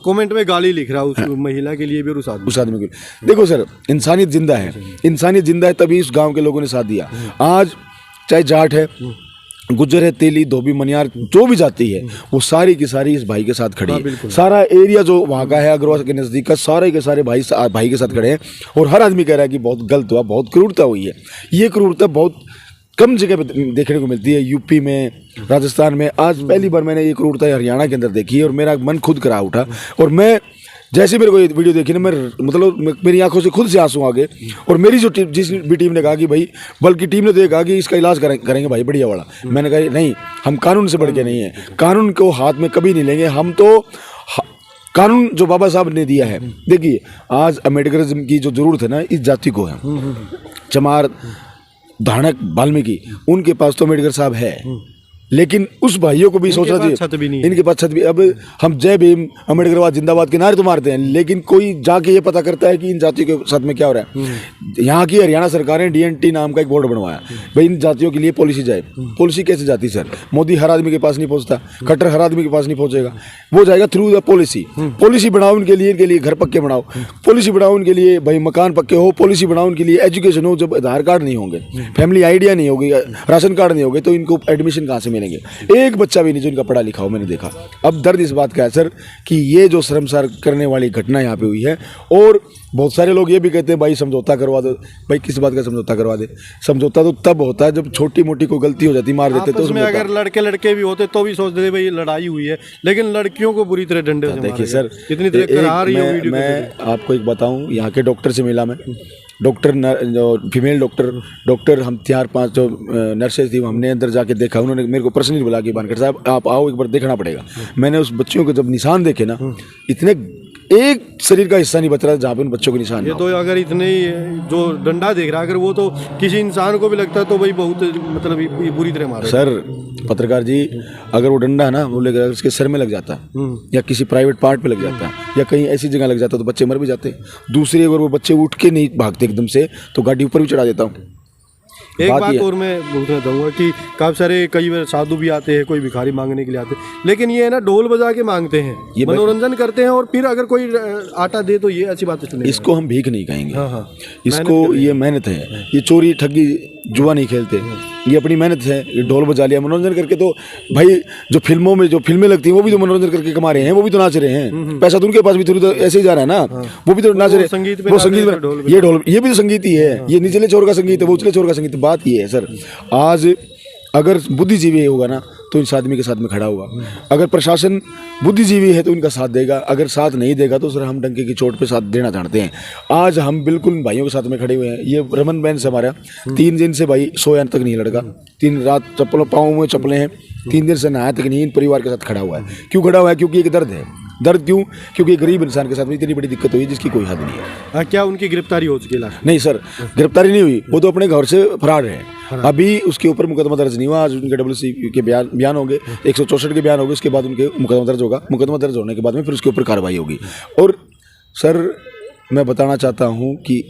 Comment में गाली लिख रहा है उस महिला के लिए भी और उस आदमी के लिए। देखो सर, इंसानियत जिंदा है, इंसानियत जिंदा है, तभी उस गांव के लोगों ने साथ दिया। आज चाहे जाट है, गुज्जर है, तेली, धोबी, मनियार, जो भी जाति है, वो सारी की सारी इस भाई के साथ खड़ी है। सारा एरिया जो वहाँ का है अग्रवाल के नज़दीक का, सारे के सारे भाई के साथ खड़े हैं। और हर आदमी कह रहा है कि बहुत गलत हुआ, बहुत क्रूरता हुई है। ये क्रूरता बहुत कम जगह पे देखने को मिलती है, यूपी में, राजस्थान में। आज पहली बार मैंने ये क्रूरता हरियाणा के अंदर देखी है और मेरा मन खुद करा उठा। और मैं जैसे मेरे को ये वीडियो देखी ना, मैं मतलब मेरी आंखों से खुद से आंसू आ गए। और मेरी जो टीम, जिस भी टीम ने कहा कि भाई, बल्कि टीम ने तो ये कहा कि इसका इलाज करेंगे भाई बढ़िया वाला। मैंने कहा नहीं, हम कानून से बढ़ के नहीं है, कानून को हाथ में कभी नहीं लेंगे। हम तो कानून जो बाबा साहब ने दिया है, देखिए आज अम्बेडकरिज्म की जो जरूरत है ना, इस जाति को है। चमार, धानक, वाल्मीकि, उनके पास तो अम्बेडकर साहब है, लेकिन उस भाइयों को भी सोचना चाहिए, इनके पास छत भी। अब हम जय भीम, अम्बेडकरवाद जिंदाबाद के नारे तो मारते हैं, लेकिन कोई जाके ये पता करता है कि इन जातियों के साथ में क्या हो रहा है। यहाँ की हरियाणा सरकार ने DNT नाम का एक बोर्ड बनवाया, भाई इन जातियों के लिए पॉलिसी जाए। पॉलिसी कैसे जाती सर? मोदी हर आदमी के पास नहीं पहुँचता, खट्टर हर आदमी के पास नहीं पहुँचेगा, वो जाएगा थ्रू द पॉलिसी। पॉलिसी बनाओ उनके लिए घर पक्के बनाओ, पॉलिसी बनाओ उनके लिए भाई मकान पक्के हो, पॉलिसी बनाओ उनके लिए एजुकेशन हो। जब आधार कार्ड नहीं होंगे, फैमिली आइडिया नहीं होगी, राशन कार्ड नहीं होगे, तो इनको एडमिशन कहाँ से मिलेंगे? एक बच्चा भी नहीं जो इनका पढ़ा लिखा हो, मैंने देखा। अब दर्द इस बात का है सर कि ये जो शर्मसार करने वाली घटना यहाँ पे हुई है। और बहुत सारे लोग ये भी कहते हैं भाई समझौता करवा दो। भाई किस बात का समझौता करवा दे? समझौता तो तब होता है जब छोटी मोटी कोई गलती हो जाती, मार देते तो उसमें। अगर लड़के भी होते तो भी सोचते थे भाई लड़ाई हुई है, लेकिन लड़कियों को बुरी तरह डंडे से देखिए सर, इतनी तरह करा रही है वीडियो। मैं आपको एक बताऊं, यहाँ के डॉक्टर से मिला मैं, डॉक्टर जो फीमेल डॉक्टर हम 4-5 जो नर्सेज थी, हमने अंदर जाके देखा। उन्होंने मेरे को पर्सनली बोला कि बानकर साहब आप आओ, एक बार देखना पड़ेगा। मैंने उस बच्चियों के जब निशान देखे ना, इतने एक शरीर का हिस्सा नहीं बच रहा जहाँ पे उन बच्चों के निशान। ये तो अगर इतने जो डंडा देख रहा है, अगर वो तो किसी इंसान को भी लगता है तो भाई बहुत मतलब बुरी तरह मारा। सर पत्रकार जी, अगर वो डंडा है ना, वो अगर उसके सर में लग जाता है या किसी प्राइवेट पार्ट पे लग जाता है या कहीं ऐसी जगह लग जाता है तो बच्चे मर भी जाते हैं। दूसरी, अगर वो बच्चे उठ के नहीं भागते एकदम से तो गाड़ी ऊपर भी चढ़ा देता हूँ। एक बात और मैं बोलना चाहूँगा कि काफ़ी सारे कई बार साधु भी आते हैं, कोई भिखारी मांगने के लिए आते हैं, लेकिन ये है ना ढोल बजा के मांगते हैं, ये मनोरंजन करते हैं। और फिर अगर कोई आटा दे तो ये अच्छी बात है। इसको हम भीख नहीं कहेंगे। हाँ। इसको ये मेहनत है, ये चोरी ठगी जुआ नहीं खेलते, ये अपनी मेहनत है। ये ढोल बजा लिया मनोरंजन करके, तो भाई जो फिल्मों में जो फिल्में लगती हैं वो भी तो मनोरंजन करके कमा रहे हैं, वो भी तो नाच रहे हैं। पैसा तो उनके पास भी थोड़ी तो ऐसे ही जा रहा है ना, वो भी तो नाच रहे हैं। वो संगीत ये ढोल, ये भी तो संगीत ही है। ये निचले छोर का संगीत है, वो उचले छोर का संगीत। बात ये है सर, आज अगर बुद्धिजीवी होगा ना तो इस आदमी के साथ में खड़ा हुआ, अगर प्रशासन बुद्धिजीवी है तो इनका साथ देगा, अगर साथ नहीं देगा तो सर हम डंके की चोट पे साथ देना चाहते हैं। आज हम बिल्कुल भाइयों के साथ में खड़े हुए हैं। ये रमन बहन से हमारा 3 दिन से भाई सोया तक नहीं लड़का, 3 रात चप्पलों पाँव में चप्पलें हैं, 3 दिन से नहाया तक नहीं, इन परिवार के साथ खड़ा हुआ है। क्यों खड़ा हुआ है? क्योंकि एक दर्द है। दर्द क्यों? क्योंकि गरीब इंसान के साथ में इतनी बड़ी दिक्कत हुई जिसकी कोई हद नहीं है। क्या उनकी गिरफ्तारी हो चुकी है? नहीं सर, गिरफ्तारी नहीं हुई, वो तो अपने घर से फरार है। अभी उसके ऊपर मुकदमा दर्ज नहीं हुआ। आज उनके WC के बयान होंगे, 164 के बयान होंगे, उसके बाद उनके मुकदमा दर्ज होगा। मुकदमा दर्ज होने के बाद में फिर उसके ऊपर कार्रवाई होगी। और सर मैं बताना चाहता हूँ कि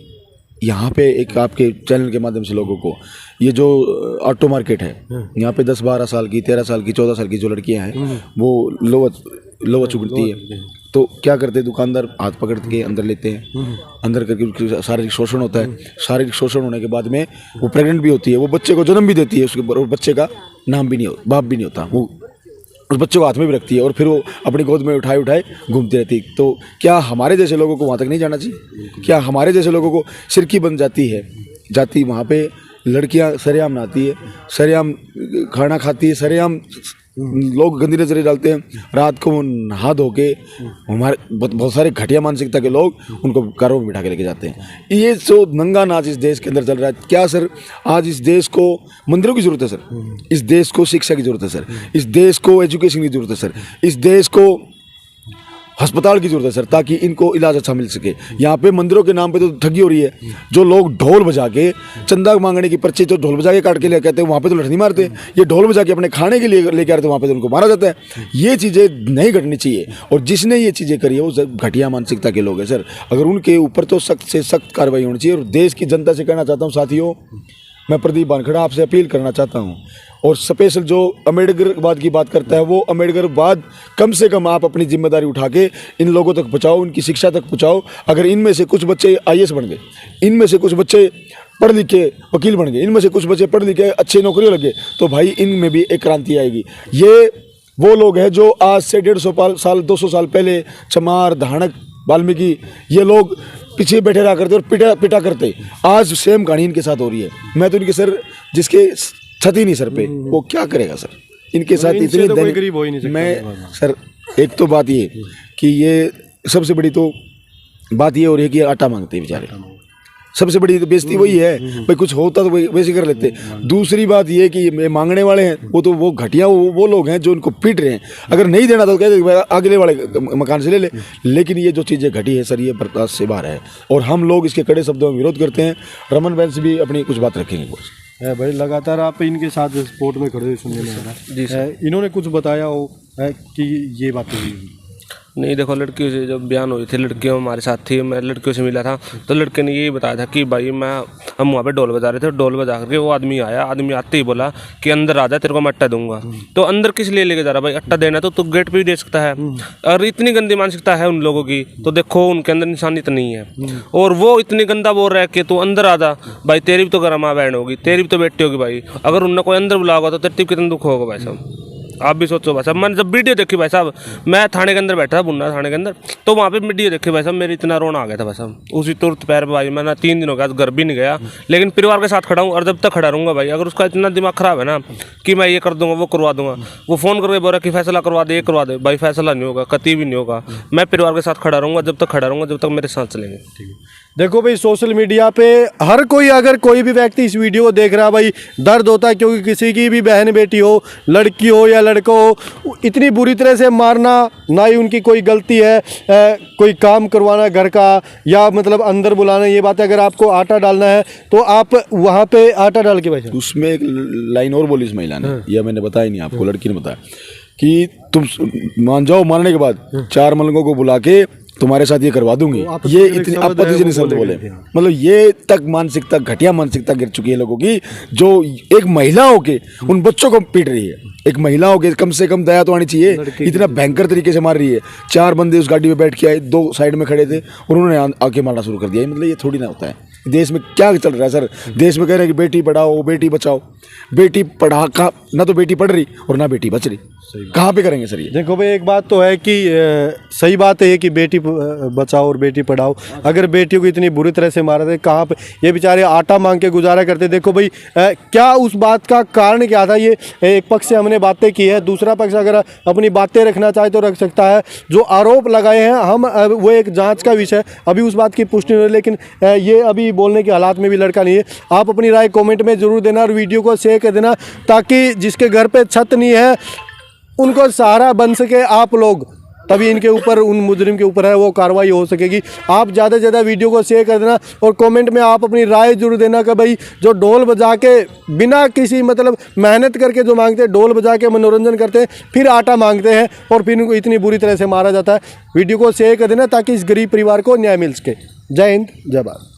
यहाँ पे एक आपके चैनल के माध्यम से लोगों को, ये जो ऑटो मार्केट है, यहाँ पे 10-12 साल की, 13 साल की, 14 साल की जो लड़कियाँ हैं वो लोहा चुगलती है, तो क्या करते हैं दुकानदार, हाथ पकड़ के अंदर लेते हैं। अंदर करके उसकी शारीरिक शोषण होता है। शारीरिक शोषण होने के बाद में वो प्रेग्नेंट भी होती है, वो बच्चे को जन्म भी देती है, उसके बच्चे का नाम भी नहीं होता, बाप भी नहीं होता, वो उस बच्चे को हाथ में भी रखती है और फिर वो अपनी गोद में उठाए घूमती रहती है। तो क्या हमारे जैसे लोगों को वहाँ तक नहीं जाना चाहिए? क्या हमारे जैसे लोगों को सिरकी बन जाती है, जाती वहाँ पे लड़कियाँ सरेआम नहाती है, सरेआम खाना खाती है, सरेआम लोग गंदी नजरें डालते हैं, रात को नहा धो के हमारे बहुत सारे घटिया मानसिकता के लोग उनको कारों में बिठा के लेके जाते हैं। ये जो नंगा नाच इस देश के अंदर चल रहा है, क्या सर आज इस देश को मंदिरों की जरूरत है सर, इस देश को शिक्षा की जरूरत है सर, इस देश को एजुकेशन की जरूरत है सर, इस देश को अस्पताल की जरूरत है सर, ताकि इनको इलाज अच्छा मिल सके। यहाँ पे मंदिरों के नाम पे तो ठगी हो रही है। जो लोग ढोल बजा के चंदा मांगने की पर्ची जो ढोल बजा के काट के ले कहते हैं, वहाँ पे तो लठ नहीं मारते। ये ढोल बजा के अपने खाने के लिए लेके आ रहे थे, वहाँ पे तो उनको मारा जाता है। ये चीज़ें नहीं घटनी चाहिए। और जिसने ये चीज़ें करी है वो घटिया मानसिकता के लोग हैं सर। अगर उनके ऊपर तो सख्त से सख्त कार्रवाई होनी चाहिए। और देश की जनता से कहना चाहता हूँ साथियों, मैं प्रदीप वानखेड़ा आपसे अपील करना चाहता हूँ, और स्पेशल जो अम्बेडकरवाद की बात करता है, वो अम्बेडकरवाद कम से कम आप अपनी जिम्मेदारी उठा के इन लोगों तक पहुँचाओ, उनकी शिक्षा तक पहुँचाओ। अगर इनमें से कुछ बच्चे IAS बन गए, इनमें से कुछ बच्चे पढ़ लिख के वकील बन गए, इनमें से कुछ बच्चे पढ़ लिख के अच्छी नौकरियों लगे, तो भाई इनमें भी एक क्रांति आएगी। ये वो लोग हैं जो आज से 150 साल 200 साल पहले चमार, धानक, वाल्मीकि, ये लोग पीछे बैठे रहा करते और पिटा करते, आज सेम कहानी इनके साथ हो रही है। मैं तो इनके सर, जिसके छत ही नहीं सर पे, वो क्या करेगा सर? इनके साथ इतनी तो कोई गरीब हो ही नहीं सकता। मैं सर, एक तो बात ये कि ये सबसे बड़ी तो बात ये हो रही है कि आटा मांगते हैं बेचारे, सबसे बड़ी तो बेइज्जती वही है। भाई कुछ होता तो वैसे कर लेते। दूसरी बात ये कि ये मांगने वाले हैं, वो घटिया वो लोग हैं जो इनको पीट रहे हैं। अगर नहीं देना तो कहते भाई अगले वाले मकान से ले ले। लेकिन ये जो चीज़ें घटी है सर, ये बर्दाश्त से बाहर है और हम लोग इसके कड़े शब्दों में विरोध करते हैं। रमन बहन से भी अपनी कुछ बात रखेंगे। भाई लगातार आप इनके साथ सपोर्ट में खड़े सुनने में आ रहा है। जी सर, इन्होंने कुछ बताया हो कि ये बातें हुई? नहीं, देखो, लड़कियों से जब बयान हुई थी, लड़कियों हमारे साथ थी, मैं लड़कियों से मिला था, तो लड़के ने यही बताया था कि भाई हम वहाँ पे ढोल बजा रहे थे, ढोल बजा करके वो आदमी आया, आदमी आते ही बोला कि अंदर आ जा, तेरे को मैं अट्टा दूंगा। तो अंदर किस लिए लेके जा रहा भाई? अट्टा देना तो तू गेट पे भी दे सकता है। और इतनी गंदी मानसिकता है उन लोगों की, तो देखो उनके अंदर इंसानियत नहीं है। और वो इतनी गंदा बोल रहा है कि तू अंदर आ जा भाई, तेरी भी तो घर माँ बहन होगी, तेरी भी तो बेटी होगी भाई। अगर उनने कोई अंदर बुला होगा तो तेरे कितना दुख होगा भाई साहब, आप भी सोचो भाई साहब। मैंने जब वीडियो देखी भाई साहब, मैं थाने के अंदर बैठा था, बुन्ना थाने के अंदर, तो वहाँ पे वीडियो देखी भाई साहब, मेरे इतना रोना आ गया था भाई साहब उसी तुरंत पैर पे भाई। मैंने 3 दिन हो गया, घर भी नहीं गया, लेकिन परिवार के साथ खड़ा हूँ और जब तक खड़ा रहूँगा भाई। अगर उसका इतना दिमाग खराब है ना कि मैं ये कर दूंगा, वो करवा दूंगा, वो फ़ोन करके बोल रहा कि फैसला करवा दे, ये करवा दे, भाई फैसला नहीं होगा, कभी भी नहीं होगा। मैं परिवार के साथ खड़ा रहूँगा, जब तक खड़ा रहूँगा, जब तक मेरे साथ चलेंगे। देखो भाई, सोशल मीडिया पे हर कोई, अगर कोई भी व्यक्ति इस वीडियो को देख रहा है भाई, दर्द होता है, क्योंकि किसी की भी बहन बेटी हो, लड़की हो या लड़का हो, इतनी बुरी तरह से मारना, ना ही उनकी कोई गलती है, कोई काम करवाना घर का या मतलब अंदर बुलाना, ये बात है। अगर आपको आटा डालना है तो आप वहाँ पे आटा डाल के भाई। उसमें एक लाइन और बोली इस महिला ने, यह मैंने बताया नहीं आपको, लड़की ने बताया कि तुम मान जाओ, मारने के बाद 4 मलंगों को बुला के तुम्हारे साथ ये करवा दूंगी। ये इतनी आपत्तिजनक शब्द बोले, मतलब ये तक मानसिकता, घटिया मानसिकता गिर चुकी है लोगों की, जो एक महिला होके उन बच्चों को पीट रही है। एक महिला होके कम से कम दया तो आनी चाहिए, इतना भयंकर तरीके से मार रही है। 4 बंदे उस गाड़ी में बैठ के आए, 2 साइड में खड़े थे और उन्होंने आके मारना शुरू कर दिया। मतलब ये थोड़ी ना होता है। देश में क्या चल रहा है सर? देश में कह रहे हैं कि बेटी पढ़ाओ, बेटी बचाओ। बेटी पढ़ा का ना, तो बेटी पढ़ रही और ना बेटी बच रही। कहाँ पे करेंगे सर ये? देखो भाई, एक बात तो है कि सही बात है कि बेटी बचाओ और बेटी पढ़ाओ। अगर बेटियों को इतनी बुरी तरह से मारा थे, कहाँ पे ये बेचारे आटा मांग के गुजारा करते। देखो भाई, क्या उस बात का कारण क्या था? ये एक पक्ष से हमने बातें की है, दूसरा पक्ष अगर अपनी बातें रखना चाहे तो रख सकता है। जो आरोप लगाए हैं हम, वो एक जाँच का विषय, अभी उस बात की पुष्टि नहीं हुई, लेकिन ये अभी बोलने के हालात में भी लड़का नहीं है। आप अपनी राय कमेंट में जरूर देना और वीडियो को शेयर कर देना, ताकि जिसके घर पे छत नहीं है उनको सहारा बन सके आप लोग, तभी इनके ऊपर, उन मुजरिम के ऊपर है वो कार्रवाई हो सकेगी। आप ज़्यादा से ज़्यादा वीडियो को शेयर कर देना और कमेंट में आप अपनी राय जरूर देना कि भाई जो ढोल बजा के बिना किसी मतलब मेहनत करके जो मांगते हैं, ढोल बजा के मनोरंजन करते हैं, फिर आटा मांगते हैं और फिर इनको इतनी बुरी तरह से मारा जाता है। वीडियो को शेयर कर देना ताकि इस गरीब परिवार को न्याय मिल सके। जय हिंद, जय भारत।